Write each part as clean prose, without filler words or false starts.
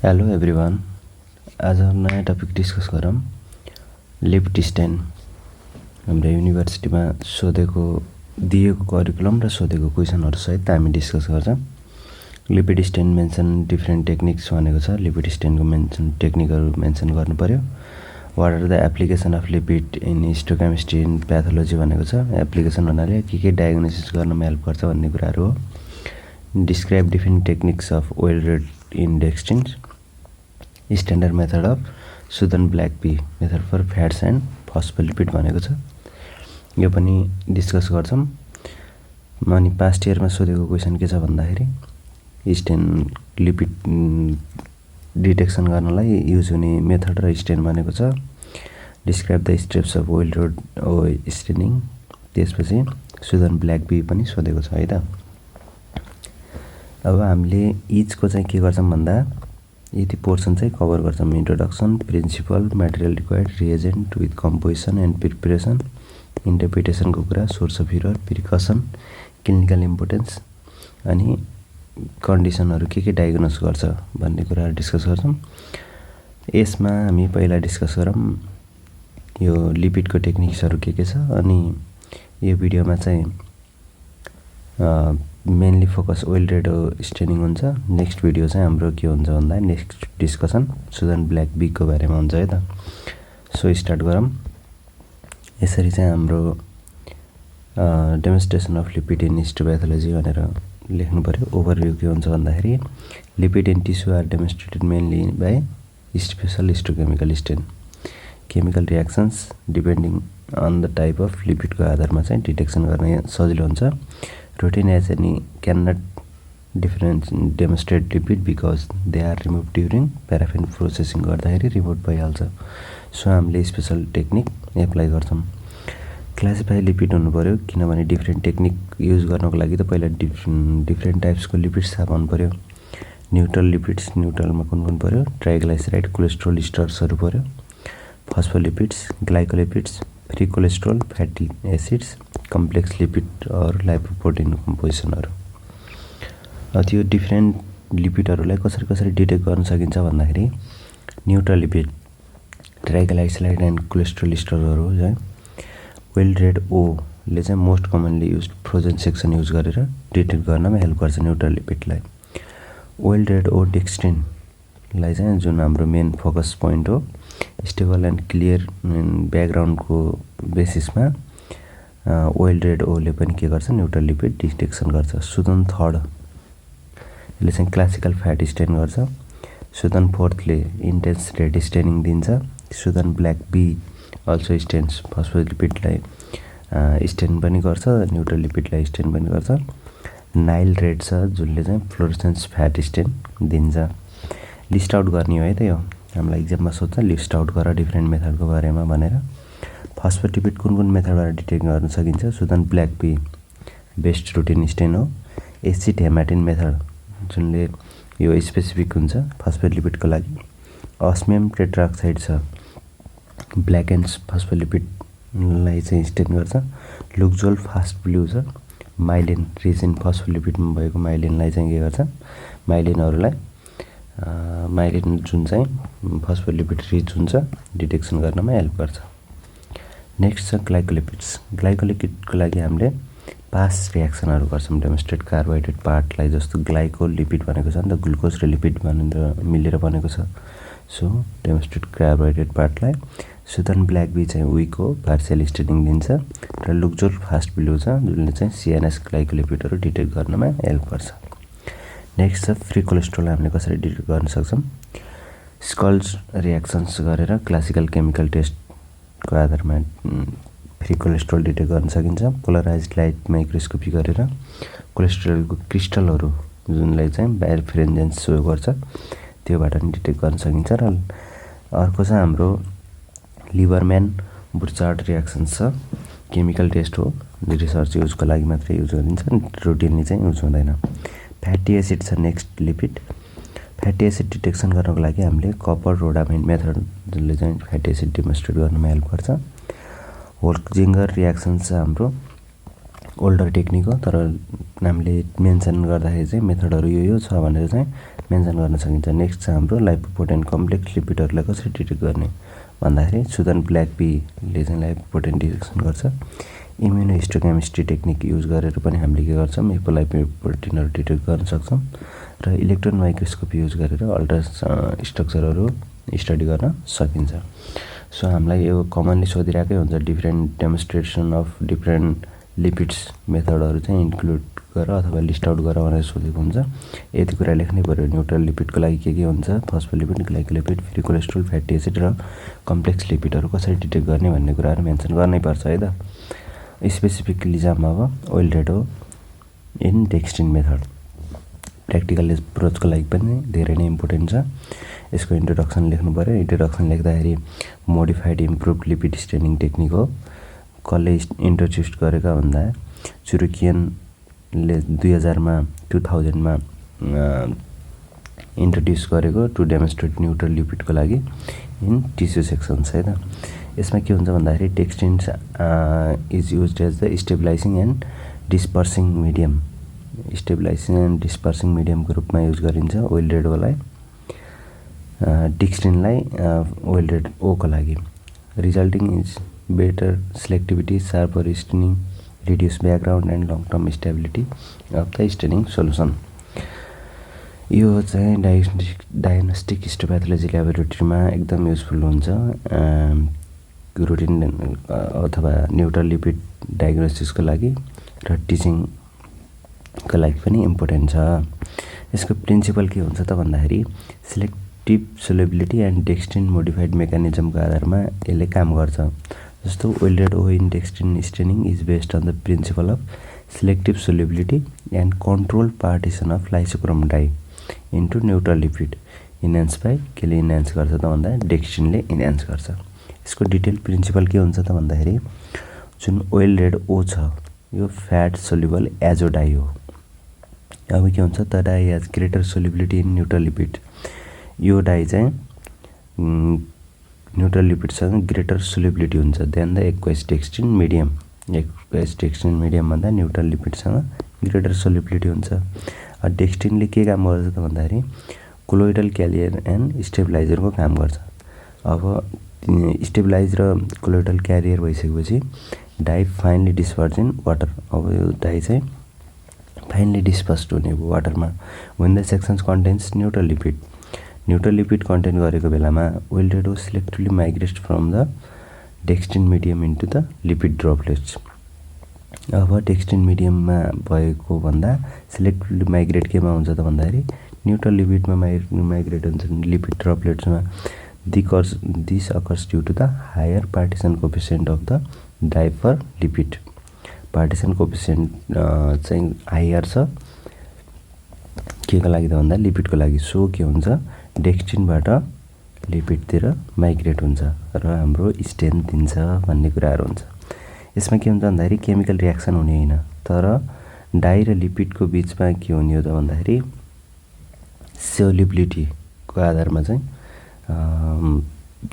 Hello everyone. आज नयाँ topic discuss गरौँ। लिपिड स्टेन हाम्रो युनिभर्सिटीमा सोधेको दिएको करिकुलम र सोधेको क्वेसनहरु सहित हामी डिस्कस गर्छौं। Lipid stain mention different techniques भनेको छ। लिपिड स्टेनको मेन्सन टेक्निकहरु मेन्सन गर्नु पर्यो। What are the application of lipid in histochemistry in pathology भनेको छ। एप्लिकेसन भन्नाले के डायग्नोसिस गर्नमा हेल्प गर्छ भन्ने कुराहरु हो। Describe different techniques of oil red indexing, standard method of Sudan black B method for fats and phospholipid भनेको छ। यो पनि डिस्कस गर्छौं। अनि पास्ट इयरमा सोधेको क्वेशन के छ भन्दाखेरि स्टेन लिपिड डिटेक्सन गर्नलाई युज हुने मेथड र स्टेन भनेको छ। Describe the steps of oil road staining, त्यसपछि सुदन-ब्ल्याकबी पनि सोधेको छ है त। अब हामीले इचको चाहिँ के गर्छौं भन्दा यति पोर्सन चाहिँ कभर गर्छौं। Introduction, principle, material required, reagent with composition and preparation, इन्टरप्रिटेसनको कुरा, source of error, precaution, clinical importance अनि कन्डिसनहरु के डायग्नोस गर्छ भन्ने कुरा डिस्कस गर्छौं। यसमा हामी पहिला डिस्कस गरौँ यो लिपिडको टेक्निक्सहरु के छ। अनि यो भिडियोमा चाहिँ mainly focus oil red staining हुन्छ। नेक्स्ट भिडियो चाहिँ हाम्रो के हुन्छ भन्दा नेक्स्ट डिस्कसन सुदन-ब्ल्याकबी को बारेमा हुन्छ है त। सो स्टार्ट गरौँ। यसरी चाहिँ हाम्रो demonstration of lipid in histopathology भनेर लेख्नु पर्यो। ओभरभ्यू के हुन्छ भन्दाखेरि lipid in tissue are demonstrated mainly by special histochemical stain. Chemical reactions depending on the type of लिपिडको आधारमा चाहिँ डिटेक्सन गर्न सजिलो हुन्छ। Routine as any cannot demonstrate lipid because they are removed during paraffin processing गर्दाखेरि रिमूभ भइहाल्छ। So हामीले special technique apply गर्छौं। क्लासिफाई लिपिड हुनु पर्यो किनभने डिफरेन्ट टेक्निक युज गर्नको लागि त पहिला डिफरेन्ट टाइप्सको लिपिड्स थाहा पाउनु पर्यो। न्यूट्रल लिपिड्स, न्यूट्रलमा कुन पर्यो, ट्राइग्लाइसराइड, कोलेस्ट्रोल स्टर्सहरु पर्यो। Phospholipids, glycolipids, free cholesterol, fatty acids, complex lipid और लाइपोप्रोटिन कम्पोजिसनहरु। त्यो डिफरेन्ट लिपिडहरुलाई कसरी डिटेक्ट गर्न सकिन्छ भन्दाखेरि neutral lipid, triglyceride and cholesterol स्टरहरु चाहिँ ओइल रेड ओ ले चाहिँ most commonly used frozen section use गरेर डिटेक्ट गर्नमा हेल्प गर्छ न्यूट्रल लिपिडलाई। ओइल रेड ओ डेक्स्ट्रिन लाई चाहिँ जुन हाम्रो मेन फोकस पोइन्ट हो, स्टेबल एन्ड क्लियर ब्याकग्राउन्डको बेसिसमा ओइल रेड ओ ले पनि के गर्छ न्यूट्रल लिपिड डिटेक्सन गर्छ। सुदन थर्ड ले चाहिँ क्लासिकल फ्याट स्टेन गर्छ। सुदन फोर्थ ले इन्टेन्स रेड स्टेनिङ दिन्छ। सुदन ब्ल्याकबी अल्सो स्टेन्स फस्फोलिपिडलाई स्टेन पनि गर्छ, न्यूट्रल लिपिडलाई स्टेन पनि गर्छ। नाइल रेड छ जुनले चाहिँ फ्लोरोसेन्स फ्याट स्टेन दिन्छ। लिस्ट आउट गर्ने हो है त। यो हामीलाई एक्जाममा सोध्छ लिस्ट आउट गर डिफरेन्ट मेथडको बारेमा भनेर। फस्फोलिपिड कुन मेथडबाट डिटेक्ट गर्न सकिन्छ। सुदन-ब्ल्याकबी बेस्ट रुटिन स्टेन हो। एसिड हेमाटिन मेथड जुनले यो स्पेसिफिक हुन्छ फस्फोलिपिडको लागि। अस्मियम टेट्राक्साइड छ, ब्ल्याक एन्ड फस्फोलिपिडलाई चाहिँ स्टेन गर्छ। लुक्जोल फास्ट ब्लू छ, माइलिन रिच इन फस्फोलिपिडमा भएको माइलिनलाई चाहिँ के गर्छ, माइलिनहरुलाई माइलिन जुन चाहिँ फस्फोलिपिड रिच हुन्छ डिटेक्सन गर्नमा हेल्प गर्छ। नेक्स्ट छ ग्लाइकोलिपिड्स। ग्लाइकोलिपिडको लागि हामीले पास रिएक्सनहरु गर्छौं डेमोन्स्ट्रेट। कार्बोहाइड्रेट पार्टलाई जस्तो ग्लाइकोलिपिड भनेको छ नि त, ग्लुकोज र लिपिड भनेर मिलेर बनेको छ। सो डेमोन्स्ट्रेट कार्बोहाइड्रेट पार्टलाई। सुदन-ब्ल्याकबी चाहिँ वीक हो, पार्शियल स्टेनिङ दिन्छ र लुक्जोल फास्ट ब्लू छ जुनले चाहिँ सीएनएस ग्लाइकोलिपिडहरु डिटेक्ट गर्नमा हेल्प गर्छ। नेक्स्ट छ फ्री कोलेस्ट्रोल। हामीले कसरी डिटेक्ट गर्न सक्छौं। स्कल्स रिएक्सन्स गरेर क्लासिकल केमिकल टेस्टको आधारमा फ्री कोलेस्ट्रोल डिटेक्ट गर्न सकिन्छ। पोलराइज्ड लाइट माइक्रोस्कोपी गरेर कोलेस्ट्रोलको क्रिस्टलहरु जुनलाई चाहिँ बायरफ्रेन्जेन्स सो गर्छ त्योबाट पनि डिटेक्ट गर्न सकिन्छ। र अर्को चाहिँ हाम्रो लिभरम्यान बुर्चार्ड रिएक्सन्स छ। केमिकल टेस्ट हो, रिसर्च युजको लागि मात्रै युज गरिन्छ, रुटिनली चाहिँ युज हुँदैन। फ्याटी एसिड छ next lipid. Fatty acid detection गर्नको लागि हामीले कपर रोडामाइन मेथड जुनले चाहिँ फ्याटी एसिड डेमोन्स्ट्रेट गर्नमा हेल्प गर्छ। होल्जिङ्गर रिएक्सन छ हाम्रो ओल्डर टेक्निक हो, तर हामीले मेन्सन गर्दाखेरि चाहिँ मेथडहरू यो छ भनेर चाहिँ मेन्सन गर्न सकिन्छ। नेक्स्ट छ हाम्रो लाइपोपोटेन्ट कम्प्लेक्स लिपिडहरूलाई कसरी डिटेक्ट गर्ने भन्दाखेरि सुदन ब्ल्याकबीले चाहिँ लाइपोपोटेन्ट डिटेक्सन गर्छ। इम्युनोहिस्टोकेमिस्ट्री टेक्निक युज गरेर पनि हामीले के गर्छौँ लाइपोपोटेन्टहरू डिटेक्ट गर्न सक्छौँ। र इलेक्ट्रोन माइक्रोस्कोप युज गरेर अल्ट्रा स्ट्रक्चरहरू स्टडी गर्न सकिन्छ। सो हामीलाई यो कमनली सोधिरहेकै हुन्छ different demonstration of different lipids मेथडहरू चाहिँ इन्क्लुड गर अथवा लिस्ट आउट गर भनेर सोधेको हुन्छ। यति कुरा लेख्नै पर्यो। न्युट्रल लिपिडको लागि के हुन्छ, phospholipid, glycolipid, free cholesterol, fatty acid र कम्प्लेक्स लिपिडहरू कसरी डिटेक्ट गर्ने भन्ने कुराहरू मेन्सन गर्नै पर्छ है त। स्पेसिफिकली चाहिँ अब ओइल रेड हो इन डेक्स्ट्रिन मेथड प्र्याक्टिकल एप्रोचको लागि पनि धेरै नै इम्पोर्टेन्ट छ। यसको इन्ट्रोडक्सन लेख्नु पर्यो। इन्ट्रोडक्सन लेख्दाखेरि modified improve lipid staining technique हो। कसले इन्ट्रोड्युस गरेका भन्दा चुरुकियनले 2000मा इन्ट्रोड्युस गरेको टु डेमोन्स्ट्रेट न्युट्रल लिपिडको लागि इन टिस्यु सेक्सन्स है त। यसमा के हुन्छ भन्दाखेरि dextrins is used as the stabilising and dispersing medium. Stabilising and dispersing मिडियमको रूपमा युज गरिन्छ ओइल रेड ओलाई। डेक्स्ट्रिनलाई ओइल रेड ओको लागि। Resulting is better selectivity, sharper staining, reduce background and long term stability of the staining solution. यो चाहिँ diagnostic हिस्टोप्याथोलोजी ल्याबोरेटरीमा एकदम युजफुल हुन्छ। रुटिन अथवा न्युट्रल लिपिड डायग्नोसिसको लागि र टिचिङको लागि पनि इम्पोर्टेन्ट छ। यसको प्रिन्सिपल के हुन्छ त भन्दाखेरि selective solubility and dextrin modified मेकानिजमको आधारमा यसले काम गर्छ। जस्तो oil red O in dextrin staining is based on the principle of selective solubility and control partition of lysochrome dye into neutral lipid enhance by केले इन्हान्स गर्छ त भन्दा डेक्स्ट्रिनले इन्हान्स गर्छ। यसको डिटेल प्रिन्सिपल के हुन्छ त भन्दाखेरि जुन ओइल रेड ओ छ यो फ्याट सोल्युबल एजो डाई हो। अब के हुन्छ त dye as greater solubility in neutral lipid. यो डाई चाहिँ न्युट्रल लिपिडसँग ग्रेटर सोल्युबिलिटी हुन्छ than the aqueous dextrin medium. Aqueous dextrin medium भन्दा न्युट्रल लिपिडसँग ग्रेटर सोल्युबिलिटी हुन्छ। डेक्स्ट्रिनले के काम गर्छ त भन्दाखेरि कोलोइडल क्यारियर एन्ड स्टेबलाइजरको काम गर्छ। अब स्टेबलाइज र कोलोइडल क्यारियर भइसकेपछि dye finally disperse in water. अब यो डाई चाहिँ फाइनली डिस्पर्स्ड हुने भयो वाटरमा। When the sections contains neutral lipid. Neutral lipid content गरेको बेलामा oil red O selectively migrate from the dextrin medium into the lipid droplets. अब डेक्स्ट्रिन मिडियममा भएको भन्दा सिलेक्टिभली माइग्रेट केमा हुन्छ त भन्दाखेरि न्युट्रल लिपिडमा माइग्रेट हुन्छ लिपिड ड्रपलेट्समा। This occurs due to the higher partition coefficient of the diaper lipid. Partition coefficient चाहिँ हायर छ के को लागि त भन्दा लिपिडको लागि। सो के हुन्छ डेक्स्ट्रिनबाट लिपिडतिर माइग्रेट हुन्छ र हाम्रो स्टेन दिन्छ भन्ने कुराहरू हुन्छ। यसमा के हुन्छ भन्दाखेरि केमिकल रियाक्सन हुने होइन, तर डाई र लिपिडको बिचमा के हुने हो त भन्दाखेरि सोल्युबिलिटीको आधारमा चाहिँ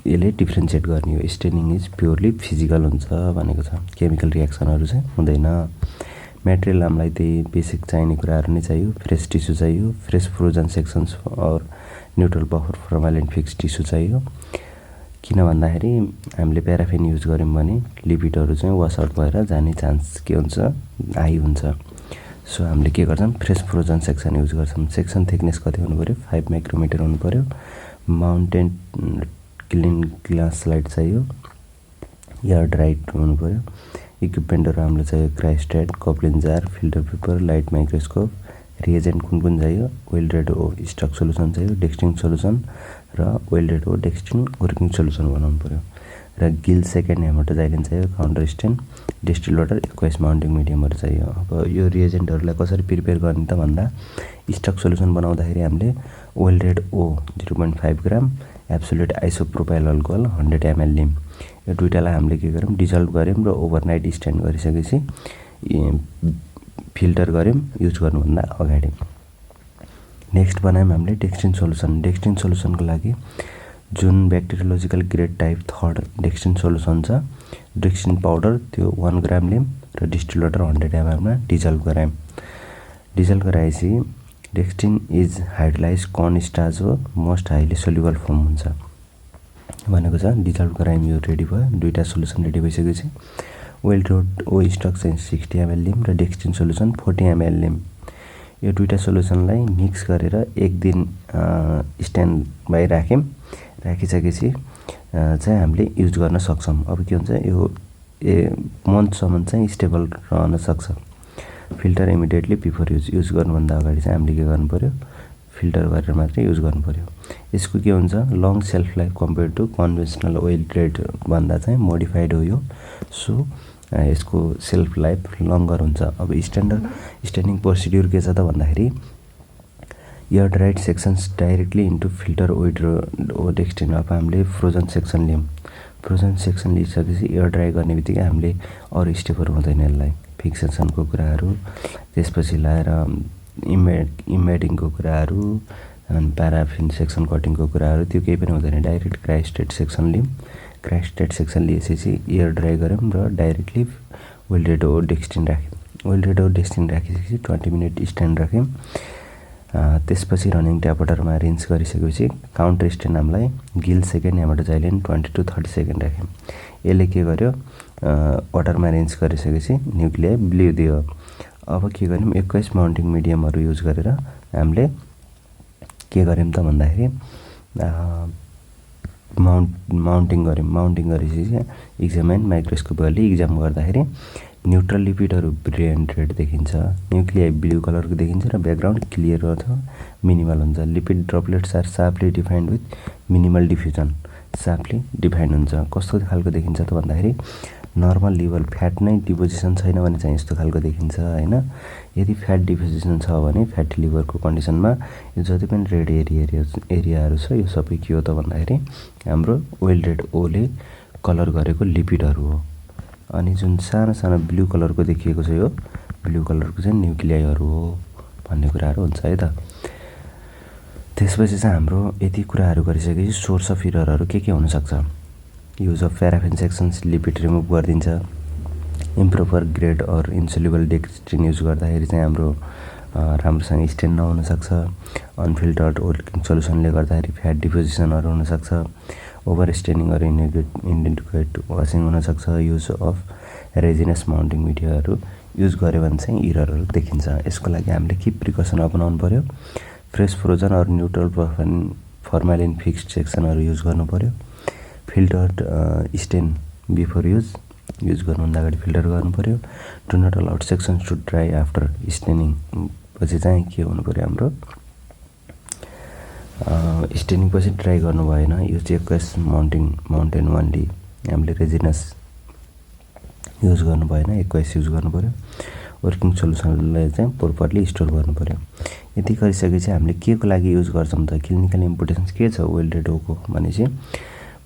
यसले डिफ्रेन्सिएट गर्ने हो। स्टेनिङ इज प्योरली फिजिकल हुन्छ भनेको छ, केमिकल रियाक्सनहरू चाहिँ हुँदैन। मेटेरियल हामीलाई त्यही बेसिक चाहिने कुराहरू नै चाहियो। फ्रेस टिस्यु चाहियो, फ्रेस फ्रोजन सेक्सन्स और न्युट्रल बफर फर्मालिन फिक्स टिस्यु चाहियो। किन भन्दाखेरि हामीले प्याराफिन युज गऱ्यौँ भने लिपिडहरू चाहिँ वास आउट भएर जाने चान्स के हुन्छ हाई हुन्छ। सो हामीले के गर्छौँ फ्रेस फ्रोजन सेक्सन युज गर्छौँ। सेक्सन थिकनेस कति हुनु पऱ्यो 5 माइक्रोमिटर हुनु पऱ्यो। माउन्टेन क्लिन ग्लास स्लाइड चाहियो, एयर ड्राइड हुनु पऱ्यो। इक्विपमेन्टहरू हाम्रो चाहियो cryostat, Coplin jar, filter paper, light microscope. Reagent कुन कुन चाहियो oil red O stock solution चाहियो, डेक्स्ट्रिन सोल्युसन र oil red O dextrin working solution बनाउनु पऱ्यो। र गिल सेकेन्ड हेमाटोजाइलिन चाहियो, counter stain, distil water, aqueous mounting मिडियमहरू चाहियो। अब यो रिएजेन्टहरूलाई कसरी प्रिपेयर गर्ने त भन्दा स्टक सोल्युसन बनाउँदाखेरि हामीले oil red O 0.5 gram, absolute isopropyl alcohol 100 ml लिम। यो दुईटालाई हामीले के गर्यौँ डिजल्भ गऱ्यौँ र ओभरनाइट स्ट्यान्ड गरिसकेपछि फिल्टर गऱ्यौँ युज गर्नुभन्दा अगाडि। नेक्स्ट बनायौँ हामीले डेक्स्ट्रिन सोल्युसन। डेक्स्ट्रिन सोल्युसनको लागि जुन ब्याक्टेरियोलोजिकल ग्रेड टाइप 3rd डेक्स्टिन सोलुसन छ, डेक्स्टिन पाउडर त्यो 1 ग्राम लियौँ र डिस्टिल वाटर 100 ml मा डिजल्भ गरायौँ। डिजल्भ गराएपछि डेक्स्टिन इज हाइड्रोलाइज कर्न स्टार्च हो, मोस्ट हाइली सोल्युबल फर्म हुन्छ भनेको छ। डिजल्भ गरायौँ, यो रेडी भयो, दुईटा सोलुसन रेडी भइसकेपछि वेल रोड ओ स्टक चाहिँ 60 ml लियौँ र डेक्स्टिन सोलुसन 40 ml लियौँ। यो दुईटा सोलुसनलाई मिक्स गरेर एक दिन स्ट्यान्ड बाई राख्यौँ। राखिसकेपछि चाहिँ हामीले युज गर्न सक्छौँ। अब के हुन्छ, यो मन्थसम्म चाहिँ स्टेबल रहन सक्छ। फिल्टर इमिडिएटली बिफोर युज गर्नुभन्दा अगाडि चाहिँ हामीले के गर्नु पर्यो, फिल्टर गरेर मात्रै युज गर्नु पर्यो। यसको के हुन्छ, long self life compare to conventional oil trade भन्दा चाहिँ मोडिफाइड हो यो। सो यसको सेल्फ लाइफ लङ्गर हुन्छ। अब स्ट्यान्डिङ प्रोसिड्युर के छ त भन्दाखेरि air dried sections directly into filter O dextrin. अब हामीले फ्रोजन सेक्सन लियौँ। फ्रोजन सेक्सन लिइसकेपछि एयर ड्राई गर्ने बित्तिकै हामीले अरू स्टेपहरू हुँदैन यसलाई, फिक्सेसनको कुराहरू, त्यसपछि लाएर इमेडिङको कुराहरू, अनि प्याराफिन सेक्सन कटिङको कुराहरू, त्यो केही पनि हुँदैन। डाइरेक्ट क्रायोस्टेट सेक्सन लियौँ। क्रायोस्टेट सेक्सन लिएपछि एयर ड्राई गऱ्यौँ र डाइरेक्टली वेल्डेड ओ डेक्स्टिन राख्यौँ। वेल्डेड ओ डेक्स्टिन राखिसकेपछि 20 मिनट स्ट्यान्ड राख्यौँ। त्यसपछि रनिङ ट्याप वाटरमा रिन्स गरिसकेपछि काउन्टर स्ट्यान्ड हामीलाई गिल सेकेन्ड हेमाटोजाइलिन 20 to 30 सेकेन्ड राख्यौँ। यसले के गर्यो, वाटरमा रिन्स गरिसकेपछि न्युक्लियाई ब्ल्यू दियो। अब के गर्यौँ, 21 माउन्टिङ मिडियमहरू युज गरेर हामीले के गर्यौँ त भन्दाखेरि माउन्टिङ गऱ्यौँ। माउन्टिङ गरेपछि इक्जामाइन माइक्रोस्कोपले इक्जाम गर्दाखेरि न्युट्रल लिपिडहरू ब्रिलियन्ट रेड देखिन्छ, न्युक्लियाई ब्लू कलरको देखिन्छ र ब्याकग्राउन्ड क्लियर अथवा मिनिमल हुन्छ। Lipid droplets are sharply defined with minimal diffusion. Sharply defined हुन्छ। कस्तो खालको देखिन्छ त भन्दाखेरि नर्मल लेभल फ्याट नै डिपोजिसन छैन भने चाहिँ यस्तो खालको देखिन्छ हैन। यदि फ्याट डिपोजिसन छ भने फ्याटी लिभरको कन्डिसनमा यो जति पनि रेड एरियाहरू छ यो सबै के हो त भन्दाखेरि हाम्रो वेल रेड ओले कलर गरेको लिपिडहरू हो। अनि जुन सानो सानो ब्लू कलरको देखिएको छ यो ब्लू कलरको चाहिँ न्युक्लियाईहरू हो भन्ने कुराहरू हुन्छ है त। त्यसपछि चाहिँ हाम्रो यति कुराहरू गरिसकेपछि सोर्स अफ इररहरू के हुन सक्छ। Use of paraffin sections lipid remove गरिदिन्छ। Improper grade or insoluble dextrin use गर्दाखेरि चाहिँ हाम्रो राम्रोसँग स्ट्यान्ड नहुन सक्छ। अनफिल्टर्ड वर्किङ सोल्युसनले गर्दाखेरि फ्याट डिपोजिसनहरू हुन सक्छ। Over staining or inadequate washing हुन सक्छ। युज अफ रेजिनस माउन्टिङ मिडियाहरू युज गर्यो भने चाहिँ इररहरू देखिन्छ। यसको लागि हामीले के प्रिकसन अपनाउनु पर्यो, fresh frozen or neutral formalin fixed सेक्सनहरू युज गर्नु पर्यो। फिल्टर्ड स्टेन बिफोर युज गर्नुभन्दा अगाडि फिल्टर गर्नु पर्यो। Do not allowed sections to dry after staining पछि चाहिँ के हुनु पर्यो, हाम्रो स्टेनिङ पछि ड्राई गर्नु भएन। यो चाहिँ 21 माउन्टेन वानली हामीले रेजिनस युज गर्नु भएन, 21 युज गर्नु पर्यो। वर्किङ सोल्युसनलाई चाहिँ प्रोपरली स्टोर गर्नु पर्यो। यति गरिसकेपछि हामीले के को लागि युज गर्छौँ त, क्लिनिकल इम्पोर्टेन्स के छ वेल रेड ओको भनेपछि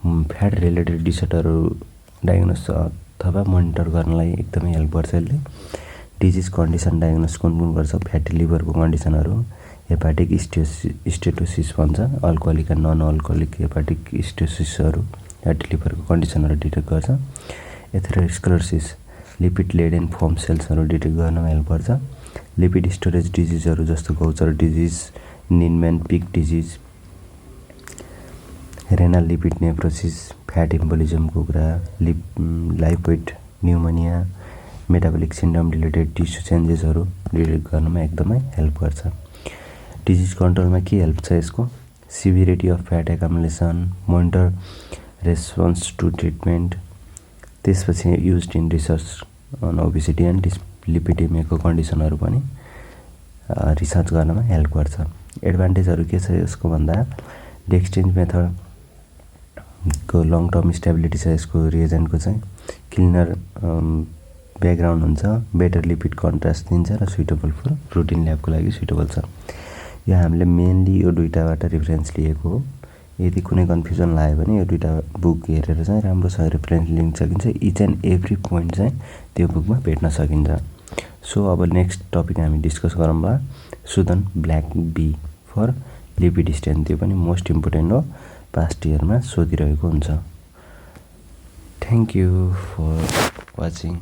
फ्याट रिलेटेड डिसअर्डरहरू डायग्नोस अथवा मोनिटर गर्नलाई एकदमै हेल्प गर्छ यसले। डिजिज कन्डिसन डायग्नोस कुन गर्छ, फ्याटी लिभरको कन्डिसनहरू, हेपाटिक स्टेटोसिस भन्छ, alcoholic and non alcoholic hepatic स्टेटोसिसहरू फ्याटी लिभरको कन्डिसनहरू डिटेक्ट गर्छ। एथेरोस्क्लेरोसिस लिपिड लेडेन फोम सेल्सहरू डिटेक्ट गर्नमा हेल्प गर्छ। लिपिड स्टोरेज डिजिजहरू जस्तो Gaucher disease, Niemann Pick disease, renal lipid nephrosis, fat इम्बोलिजमको कुरा, lipoid pneumonia, metabolic syndrome related tissue चेन्जेसहरू डिटेक्ट गर्नमा एकदमै हेल्प गर्छ। डिजिज कन्ट्रोलमा के हेल्प छ यसको, severity of fat accumulation, monitor response to treatment. त्यसपछि use in research on obesity and लिपिडेमियाको कन्डिसनहरू पनि रिसर्च गर्नमा हेल्प गर्छ। एडभान्टेजहरू के छ यसको भन्दा डेक्स्टिन मेथडको लङ टर्म स्टेबिलिटी छ यसको रिएजेन्टको चाहिँ, क्लिनर ब्याकग्राउन्ड हुन्छ, बेटर लिपिड कन्ट्रास्ट दिन्छ र सुइटेबल फर रुटिन ल्याबको लागि सुइटेबल छ। यो हामीले मेनली यो दुईटाबाट रेफरेन्स लिएको हो। यदि कुनै कन्फ्युजन लाग्यो भने यो दुईटा बुक हेरेर चाहिँ राम्रोसँग रेफरेन्स लिन सकिन्छ। इच एन्ड एभ्री पोइन्ट चाहिँ त्यो बुकमा भेट्न सकिन्छ। सो अब नेक्स्ट टपिक हामी डिस्कस गरौँला Sudan black B for lipid stain. त्यो पनि मोस्ट इम्पोर्टेन्ट हो। पास्ट इयरमा सोधिरहेको हुन्छ। Thank you for watching.